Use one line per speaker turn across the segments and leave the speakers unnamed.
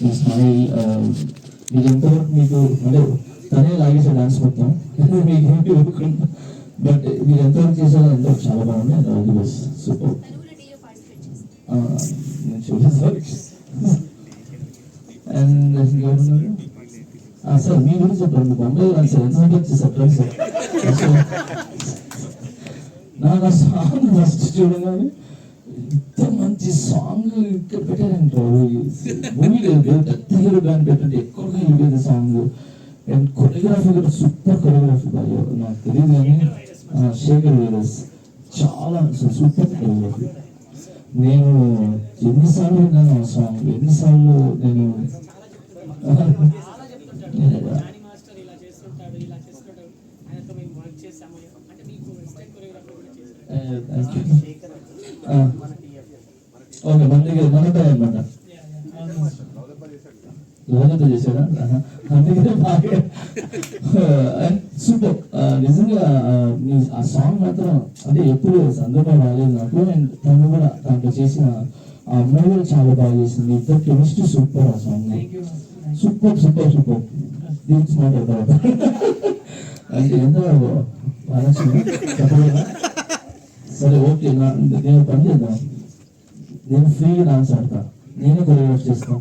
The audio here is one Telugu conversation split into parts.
మీ స్మైల్ మీకు ఎంతవరకు మీకు అంటే తనే లాగేసే డాన్స్ మొత్తం మీకు బట్ మీరు ఎంతవరకు చేశారో ఎంతవరకు చాలా బాగుంది. And all the best. Super. నేను చూసాను. అండ్ ఎవరున్నారు సార్ మీ గురించి చెప్పండి. బొంబాయి రాని సార్ ఎంత వచ్చేసారు సార్. నాకు ఆ సాంగ్ ఫస్ట్ చూడగానే ఇంత మంచి సాంగ్ ఇక్కడ పెట్టారంటే మూవీ లేదు పెద్ద హీరో బ్యాండ్ పెట్టండి ఎక్కువగా వెళ్ళేది సాంగ్. అండ్ కొరియోగ్రఫీ కూడా సూపర్ కొరియోగ్రఫీ బాగా నాకు తెలియదు కానీ శేఖర్ వీరస్ చాలా సూపర్ కొరియోగ్రఫీ. నేను ఎన్నిసార్లు విన్నాను ఆ సాంగ్, ఎన్నిసార్లు నేను ఓకే మన దగ్గర మనపై అనమాట లోనతో చేశాడా అందుకే బాగా సూపర్. నిజంగా ఆ సాంగ్ మాత్రం అంటే ఎప్పుడు సందర్భం రాలేదు నాకు. అండ్ తను కూడా దాంట్లో చేసిన ఆ అమ్మాయి కూడా చాలా బాగా చేసింది. ఇద్దరు కెమిస్ట్రీ సూపర్. ఆ సాంగ్ సూపర్ సూపర్ సూపర్. దీనికి మాట్లాడతారు అంటే ఎంత చెప్పలేదా? సరే ఓకే. నేను పని చేద్దాం. నేను ఫ్రీగా డాన్స్ ఆడతా, నేనే కొరియోగ్రాఫ్ చేస్తా,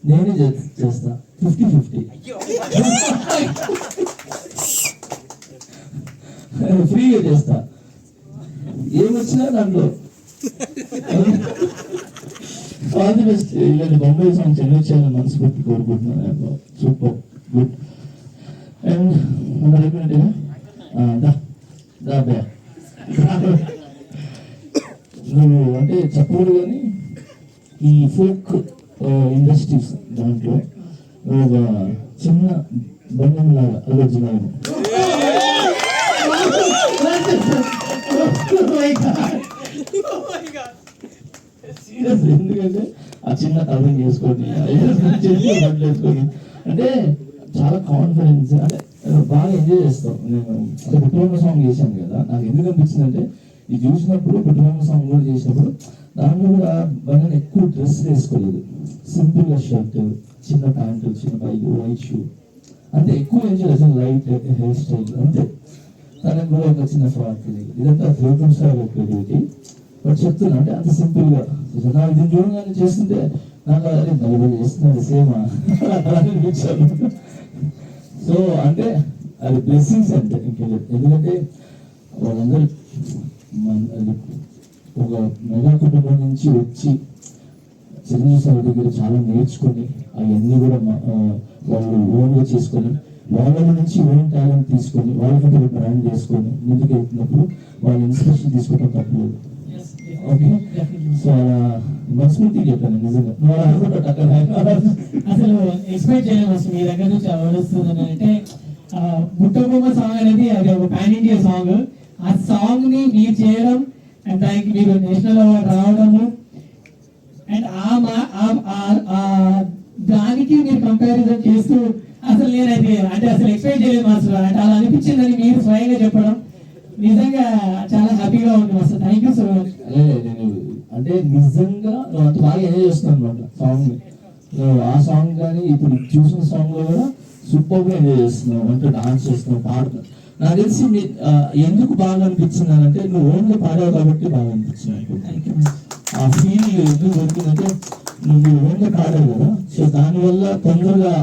నేనే చేస్తా 50-50 ఫ్రీగా చేస్తా. ఏమొచ్చినా దాంట్లో ఆల్ ది బెస్ట్. ఇలాంటి బొంబాయి సాంగ్ చెన్నై చేయాలని మనస్ఫూర్తి కోరుకుంటున్నాను. Super good. అండ్ మన నువ్వు అంటే చెప్పడు కానీ ఈ ఫోక్ ఇండస్ట్రీస్ దాంట్లో ఒక చిన్న బంధం లాగా ఆలోచన సీరియస్. ఎందుకంటే ఆ చిన్న కలరింగ్ చేసుకొని వేసుకొని అంటే చాలా కాన్ఫిడెన్స్ అంటే బాగా ఎంజాయ్ చేస్తాం. నేను అంటే పుట్టుబొమ్మ సాంగ్ చేశాను కదా, నాకు ఎందుకు అనిపించింది అంటే ఇది చూసినప్పుడు పుట్టుబొమ్మ సాంగ్ కూడా చేసినప్పుడు దాంట్లో కూడా బాగా ఎక్కువ డ్రెస్ వేసుకోలేదు. సింపుల్ గా షర్ట్, చిన్న ప్యాంటు, చిన్న బైక్, వైట్ షూ అంతే. ఎక్కువ ఎంజాయ్ చేసాను. లైట్ హెయిర్ స్టైల్ అంతే. తనకు కూడా ఒక చిన్న ఫ్రాక్. ఇదంతా త్రిపుల్ స్టార్ క్రియేటివిటీ. బట్ చెప్తున్నా అంటే అంత సింపుల్ గా నాకు దీన్ని చూడగానే చేస్తుంటే నాకు అదే నలుగురు చేస్తున్నారు సేమా అనిపించాను. సో అంటే అది బ్లెస్సింగ్స్ అంటే ఇంకేలేదు. ఎందుకంటే వాళ్ళందరూ ఒక మెగా కుటుంబం నుంచి వచ్చి చిరంజీవి సార్ దగ్గర చాలా నేర్చుకొని అవన్నీ కూడా వాళ్ళు ఓన్గా చేసుకొని వాళ్ళ నుంచి ఓన్ టాలెంట్ తీసుకొని వాళ్ళకంటే బ్రాండ్ చేసుకొని ముందుకు వెళ్తున్నప్పుడు వాళ్ళ ఇన్స్పిరేషన్ తీసుకోవడం తప్పలేదు. ఓకే. సో అలా మనస్ఫూర్తిగా చెప్పాను నిజంగా.
అసలు ఎక్స్పెక్ట్ చేయలేము అసలు మీ దగ్గర నుంచి వస్తుందని. అంటే పుట్టబొమ్మ సాంగ్ అనేది అది ఒక పాన్ ఇండియా సాంగ్. ఆ సాంగ్ ని మీరు చేయడం అండ్ దానికి మీరు నేషనల్ అవార్డు రావడము అండ్ దానికి మీరు కంపారిజన్ చేస్తూ అసలు నేనైతే అంటే అసలు ఎక్స్పెక్ట్ చేయలేదు అసలు. అంటే అలా అనిపించిందని మీరు స్వయంగా చెప్పడం నిజంగా చాలా హ్యాపీగా ఉంది అసలు. Thank you so much.
నేను అంటే నిజంగా అంత బాగా ఎంజాయ్ చేస్తున్నాను అనమాట సాంగ్ ని. ఆ సాంగ్ కానీ ఇప్పుడు చూసిన సాంగ్ లో కూడా సూపర్ గా ఎంజాయ్ చేస్తున్నావు. అంటే డాన్స్ చేస్తున్నావు, పాడుతున్నావు. నాకు తెలిసి ఎందుకు బాగా అనిపించింది అంటే నువ్వు ఓన్గా పాడావు కాబట్టి బాగా అనిపించింది. ఆ ఫీల్ ఎందుకు దొరికిందంటే నువ్వు ఓన్గా పాడావు కదా, సో దానివల్ల తొందరగా